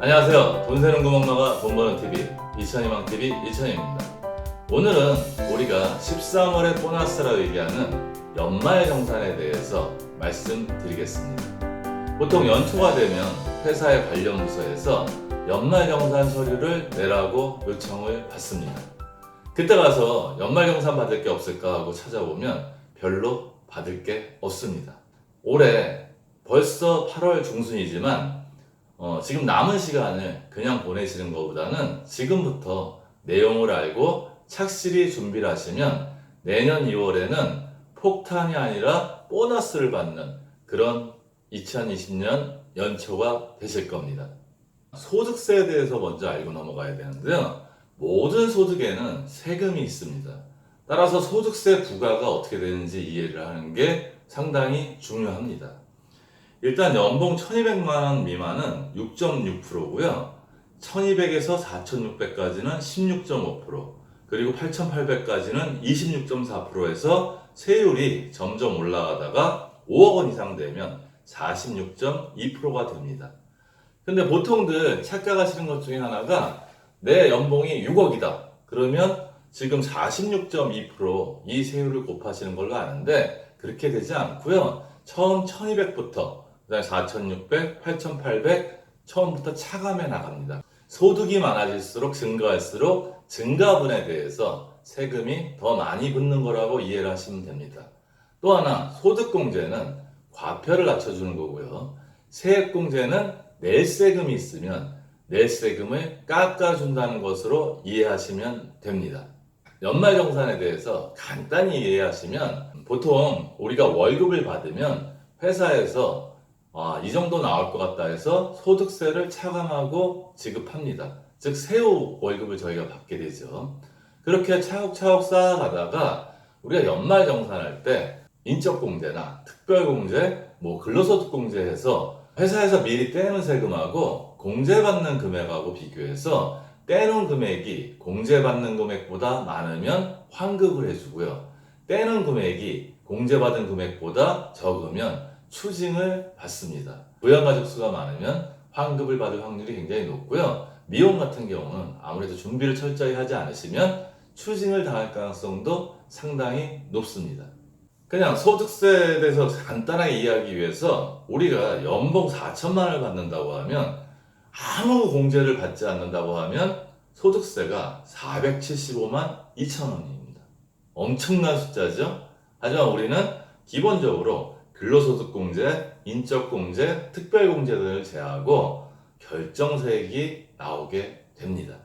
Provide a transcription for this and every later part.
안녕하세요. 돈 세는 구멍나가 돈 버는 TV 이천희망TV 이천희입니다. 오늘은 우리가 13월의 보너스라고 얘기하는 연말정산에 대해서 말씀드리겠습니다. 보통 연초가 되면 회사의 관련 부서에서 연말정산 서류를 내라고 요청을 받습니다. 그때 가서 연말정산 받을 게 없을까 하고 찾아보면 별로 받을 게 없습니다. 올해 벌써 8월 중순이지만 지금 남은 시간을 그냥 보내시는 것보다는 지금부터 내용을 알고 착실히 준비를 하시면 내년 2월에는 폭탄이 아니라 보너스를 받는 그런 2020년 연초가 되실 겁니다. 소득세에 대해서 먼저 알고 넘어가야 되는데요. 모든 소득에는 세금이 있습니다. 따라서 소득세 부과가 어떻게 되는지 이해를 하는 게 상당히 중요합니다. 일단 연봉 1200만원 미만은 6.6%고요. 1200에서 4600까지는 16.5%, 그리고 8800까지는 26.4%에서 세율이 점점 올라가다가 5억 원 이상 되면 46.2%가 됩니다. 근데 보통들 착각하시는 것 중에 하나가 내 연봉이 6억이다. 그러면 지금 46.2% 세율을 곱하시는 걸로 아는데 그렇게 되지 않고요. 처음 1200부터 그 다음에 4600, 8800 처음부터 차감해 나갑니다. 소득이 많아질수록 증가할수록 증가분에 대해서 세금이 더 많이 붙는 거라고 이해를 하시면 됩니다. 또 하나 소득공제는 과표를 낮춰주는 거고요. 세액공제는 낼 세금이 있으면 낼 세금을 깎아준다는 것으로 이해하시면 됩니다. 연말정산에 대해서 간단히 이해하시면 보통 우리가 월급을 받으면 회사에서 이 정도 나올 것 같다 해서 소득세를 차감하고 지급합니다. 즉 세후 월급을 저희가 받게 되죠. 그렇게 차곡차곡 쌓아가다가 우리가 연말정산할 때 인적공제나 특별공제, 근로소득공제 해서 회사에서 미리 떼는 세금하고 공제받는 금액하고 비교해서 떼는 금액이 공제받는 금액보다 많으면 환급을 해주고요. 떼는 금액이 공제받은 금액보다 적으면 추징을 받습니다. 부양가족 수가 많으면 환급을 받을 확률이 굉장히 높고요. 미혼 같은 경우는 아무래도 준비를 철저히 하지 않으시면 추징을 당할 가능성도 상당히 높습니다. 그냥 소득세에 대해서 간단하게 이해하기 위해서 우리가 연봉 4천만 원을 받는다고 하면 아무 공제를 받지 않는다고 하면 소득세가 475만 2천 원입니다. 엄청난 숫자죠? 하지만 우리는 기본적으로 근로소득공제, 인적공제, 특별공제들을 제하고 결정세액이 나오게 됩니다.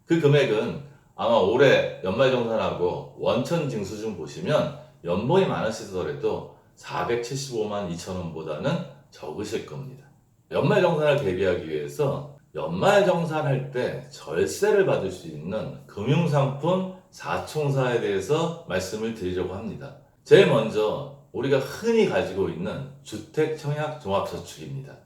그 금액은 아마 올해 연말정산하고 원천징수증 보시면 연봉이 많으시더라도 475만 2천 원보다는 적으실 겁니다. 연말정산을 대비하기 위해서 연말정산할 때 절세를 받을 수 있는 금융상품 4총사에 대해서 말씀을 드리려고 합니다. 제일 먼저 우리가 흔히 가지고 있는 주택청약종합저축입니다.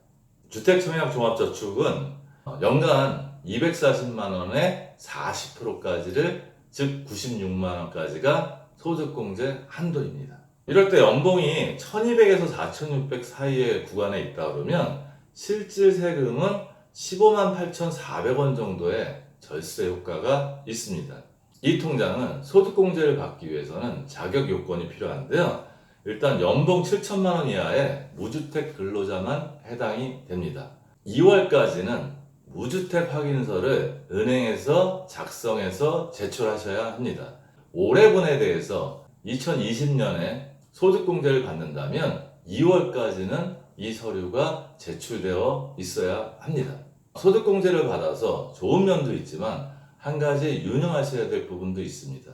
주택청약종합저축은 연간 240만원에 40%까지를 즉 96만원까지가 소득공제 한도입니다. 이럴 때 연봉이 1200에서 4600 사이의 구간에 있다 그러면 실질 세금은 15만 8,400원 정도의 절세 효과가 있습니다. 이 통장은 소득공제를 받기 위해서는 자격 요건이 필요한데요. 일단 연봉 7천만 원 이하의 무주택 근로자만 해당이 됩니다. 2월까지는 무주택 확인서를 은행에서 작성해서 제출하셔야 합니다. 올해분에 대해서 2020년에 소득공제를 받는다면 2월까지는 이 서류가 제출되어 있어야 합니다. 소득공제를 받아서 좋은 면도 있지만 한 가지 유념하셔야 될 부분도 있습니다.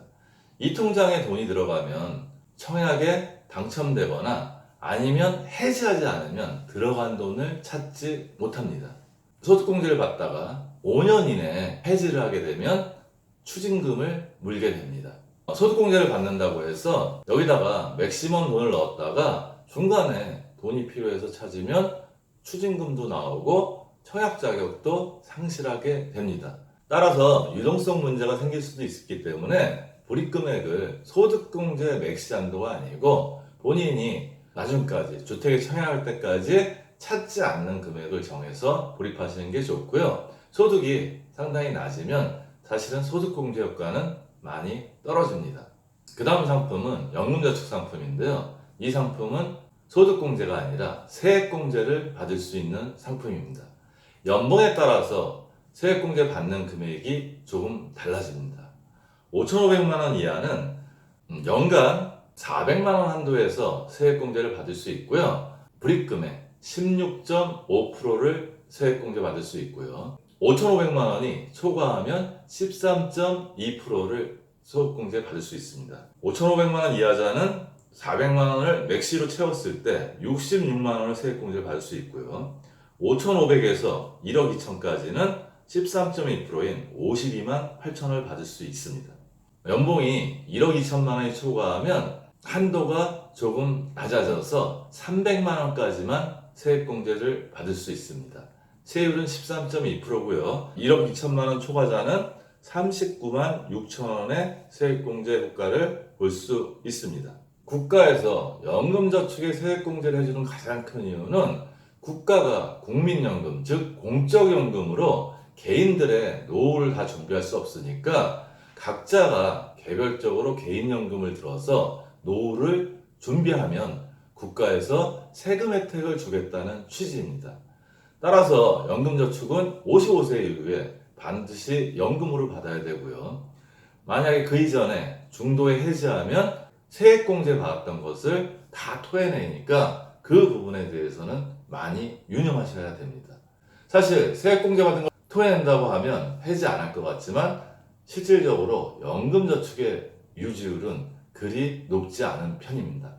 이 통장에 돈이 들어가면 청약에 당첨되거나 아니면 해지하지 않으면 들어간 돈을 찾지 못합니다. 소득공제를 받다가 5년 이내에 해지를 하게 되면 추징금을 물게 됩니다. 소득공제를 받는다고 해서 여기다가 맥시멈 돈을 넣었다가 중간에 돈이 필요해서 찾으면 추징금도 나오고 청약 자격도 상실하게 됩니다. 따라서 유동성 문제가 생길 수도 있기 때문에 불입금액을 소득공제 맥시 한도가 아니고 본인이 나중까지 주택에 청약할 때까지 찾지 않는 금액을 정해서 불입하시는 게 좋고요. 소득이 상당히 낮으면 사실은 소득공제 효과는 많이 떨어집니다. 그 다음 상품은 연금저축 상품인데요. 이 상품은 소득공제가 아니라 세액공제를 받을 수 있는 상품입니다. 연봉에 따라서 세액공제 받는 금액이 조금 달라집니다. 5,500만 원 이하는 연간 400만 원 한도에서 세액공제를 받을 수 있고요. 불입금액 16.5%를 세액공제 받을 수 있고요. 5,500만 원이 초과하면 13.2%를 소득공제 받을 수 있습니다. 5,500만 원 이하자는 400만 원을 맥시로 채웠을 때 66만 원을 세액공제를 받을 수 있고요. 5,500에서 1억 2천까지는 13.2%인 52만 8천원을 받을 수 있습니다. 연봉이 1억 2천만 원이 초과하면 한도가 조금 낮아져서 300만 원까지만 세액공제를 받을 수 있습니다. 세율은 13.2%고요. 1억 2천만 원 초과자는 39만 6천 원의 세액공제 효과를 볼 수 있습니다. 국가에서 연금저축에 세액공제를 해주는 가장 큰 이유는 국가가 국민연금, 즉 공적연금으로 개인들의 노후를 다 준비할 수 없으니까 각자가 개별적으로 개인연금을 들어서 노후를 준비하면 국가에서 세금 혜택을 주겠다는 취지입니다. 따라서 연금저축은 55세 이후에 반드시 연금으로 받아야 되고요. 만약에 그 이전에 중도에 해지하면 세액공제 받았던 것을 다 토해내니까 그 부분에 대해서는 많이 유념하셔야 됩니다. 사실 세액공제 받은 걸 토해낸다고 하면 해지 안 할 것 같지만 실질적으로 연금저축의 유지율은 그리 높지 않은 편입니다.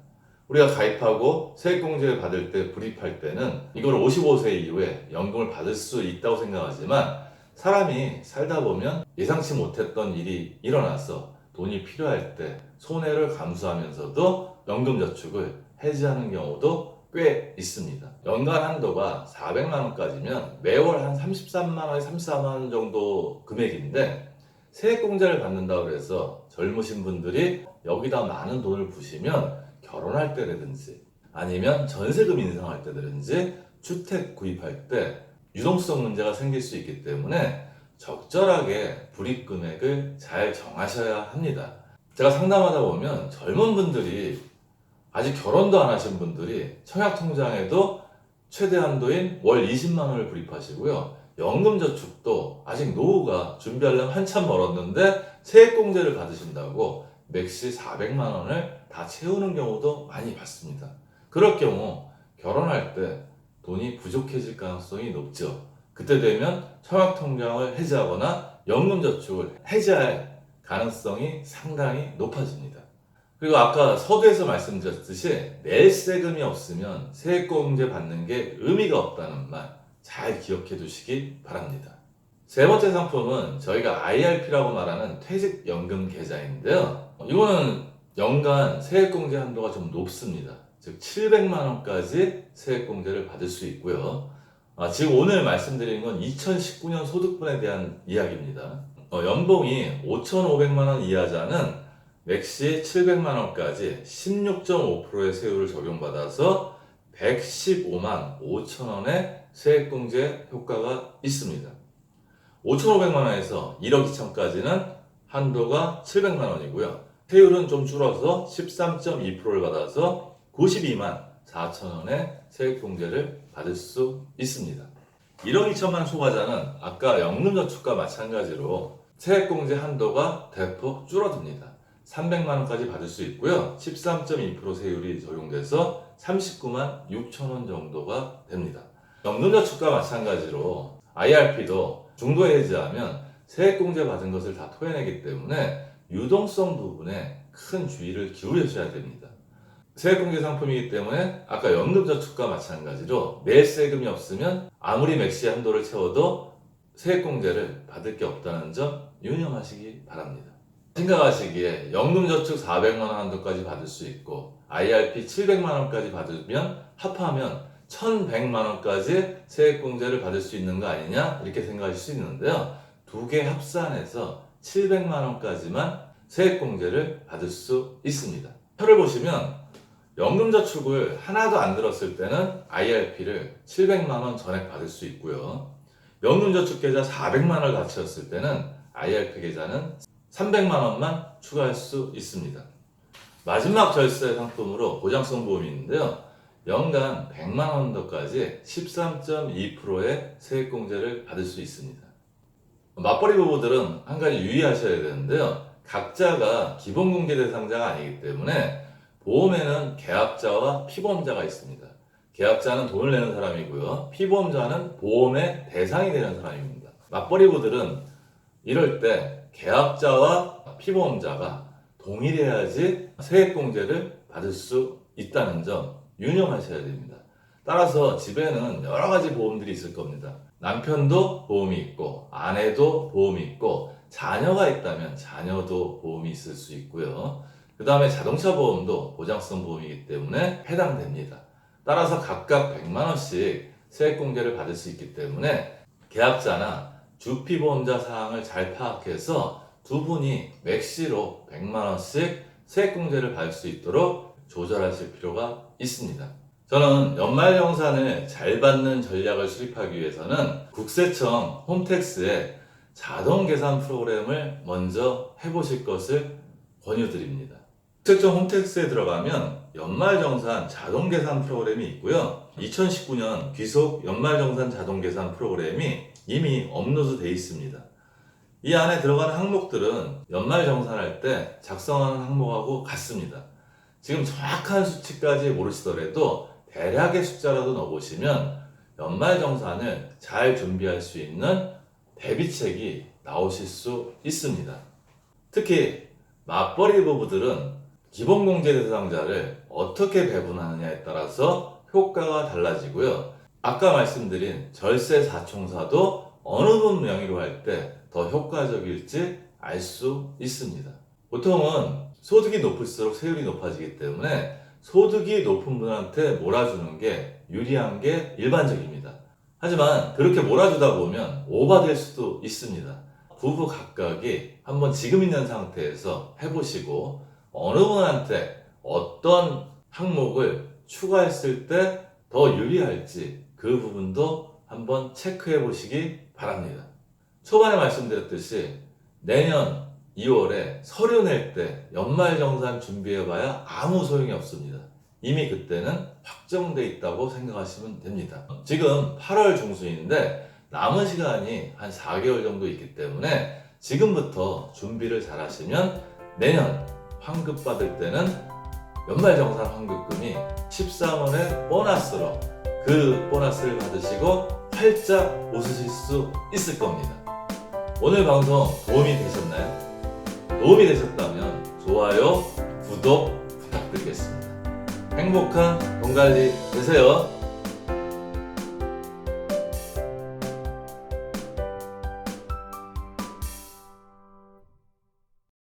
우리가 가입하고 세액공제를 받을 때 불입할 때는 이걸 55세 이후에 연금을 받을 수 있다고 생각하지만 사람이 살다 보면 예상치 못했던 일이 일어나서 돈이 필요할 때 손해를 감수하면서도 연금저축을 해지하는 경우도 꽤 있습니다. 연간 한도가 400만 원까지면 매월 한 33만 원에 34만 원 정도 금액인데 세액공제를 받는다고 해서 젊으신 분들이 여기다 많은 돈을 부시면 결혼할 때라든지 아니면 전세금 인상할 때라든지 주택 구입할 때 유동성 문제가 생길 수 있기 때문에 적절하게 불입 금액을 잘 정하셔야 합니다. 제가 상담하다 보면 젊은 분들이 아직 결혼도 안 하신 분들이 청약통장에도 최대 한도인 월 20만 원을 불입하시고요. 연금저축도 아직 노후가 준비하려면 한참 멀었는데 세액공제를 받으신다고 맥시 400만 원을 다 채우는 경우도 많이 봤습니다. 그럴 경우 결혼할 때 돈이 부족해질 가능성이 높죠. 그때 되면 청약통장을 해지하거나 연금저축을 해지할 가능성이 상당히 높아집니다. 그리고 아까 서두에서 말씀드렸듯이 낼 세금이 없으면 세액공제 받는 게 의미가 없다는 말 잘 기억해 두시기 바랍니다. 세 번째 상품은 저희가 IRP라고 말하는 퇴직연금 계좌인데요. 이거는 연간 세액공제 한도가 좀 높습니다. 즉 700만 원까지 세액공제를 받을 수 있고요. 지금 오늘 말씀드린 건 2019년 소득분에 대한 이야기입니다. 연봉이 5,500만 원 이하자는 맥시 700만 원까지 16.5%의 세율을 적용받아서 115만 5천 원의 세액공제 효과가 있습니다. 5,500만 원에서 1억 2천까지는 한도가 700만 원이고요. 세율은 좀 줄어서 13.2%를 받아서 92만 4천 원의 세액공제를 받을 수 있습니다. 1억 2천만 초과자는 아까 연금저축과 마찬가지로 세액공제 한도가 대폭 줄어듭니다. 300만 원까지 받을 수 있고요. 13.2% 세율이 적용돼서 39만 6천 원 정도가 됩니다. 연금저축과 마찬가지로 IRP도 중도에 해지하면 세액공제 받은 것을 다 토해내기 때문에 유동성 부분에 큰 주의를 기울여셔야 됩니다. 세액공제 상품이기 때문에 아까 연금저축과 마찬가지로 낼 세금이 없으면 아무리 맥시 한도를 채워도 세액공제를 받을 게 없다는 점 유념하시기 바랍니다. 생각하시기에 연금저축 400만 원 한도까지 받을 수 있고 IRP 700만 원까지 받으면 합하면 1100만 원까지 세액공제를 받을 수 있는 거 아니냐 이렇게 생각하실 수 있는데요. 두 개 합산해서 700만 원까지만 세액공제를 받을 수 있습니다. 표를 보시면 연금저축을 하나도 안 들었을 때는 IRP를 700만 원 전액 받을 수 있고요. 연금저축 계좌 400만 원을 갖췄을 때는 IRP 계좌는 300만 원만 추가할 수 있습니다. 마지막 절세 상품으로 보장성 보험이 있는데요. 연간 100만 원 더까지 13.2%의 세액공제를 받을 수 있습니다. 맞벌이 부부들은 한 가지 유의하셔야 되는데요. 각자가 기본공제 대상자가 아니기 때문에 보험에는 계약자와 피보험자가 있습니다. 계약자는 돈을 내는 사람이고요. 피보험자는 보험의 대상이 되는 사람입니다. 맞벌이 부부들은 이럴 때 계약자와 피보험자가 동일해야지 세액공제를 받을 수 있다는 점 유념하셔야 됩니다. 따라서 집에는 여러 가지 보험들이 있을 겁니다. 남편도 보험이 있고 아내도 보험이 있고 자녀가 있다면 자녀도 보험이 있을 수 있고요. 그 다음에 자동차 보험도 보장성 보험이기 때문에 해당됩니다. 따라서 각각 100만 원씩 세액공제를 받을 수 있기 때문에 계약자나 주피보험자 사항을 잘 파악해서 두 분이 맥시로 100만 원씩 세액공제를 받을 수 있도록 조절하실 필요가 있습니다. 저는 연말정산을 잘 받는 전략을 수립하기 위해서는 국세청 홈택스에 자동계산 프로그램을 먼저 해보실 것을 권유드립니다. 국세청 홈택스에 들어가면 연말정산 자동계산 프로그램이 있고요. 2019년 귀속 연말정산 자동계산 프로그램이 이미 업로드 되어 있습니다. 이 안에 들어가는 항목들은 연말정산할 때 작성하는 항목하고 같습니다. 지금 정확한 수치까지 모르시더라도 대략의 숫자라도 넣어보시면 연말정산을 잘 준비할 수 있는 대비책이 나오실 수 있습니다. 특히 맞벌이 부부들은 기본공제 대상자를 어떻게 배분하느냐에 따라서 효과가 달라지고요. 아까 말씀드린 절세 사총사도 어느 분 명의로 할 때 더 효과적일지 알 수 있습니다. 보통은 소득이 높을수록 세율이 높아지기 때문에 소득이 높은 분한테 몰아주는 게 유리한 게 일반적입니다. 하지만 그렇게 몰아주다 보면 오버될 수도 있습니다. 부부 각각이 한번 지금 있는 상태에서 해보시고 어느 분한테 어떤 항목을 추가했을 때 더 유리할지 그 부분도 한번 체크해 보시기 바랍니다. 초반에 말씀드렸듯이 내년 2월에 서류 낼 때 연말정산 준비해봐야 아무 소용이 없습니다. 이미 그때는 확정돼 있다고 생각하시면 됩니다. 지금 8월 중순인데 남은 시간이 한 4개월 정도 있기 때문에 지금부터 준비를 잘 하시면 내년 환급 받을 때는 연말정산 환급금이 13원의 보너스로 그 보너스를 받으시고 활짝 웃으실 수 있을 겁니다. 오늘 방송 도움이 되셨나요? 도움이 되셨다면 좋아요, 구독 부탁드리겠습니다. 행복한 돈 관리 되세요.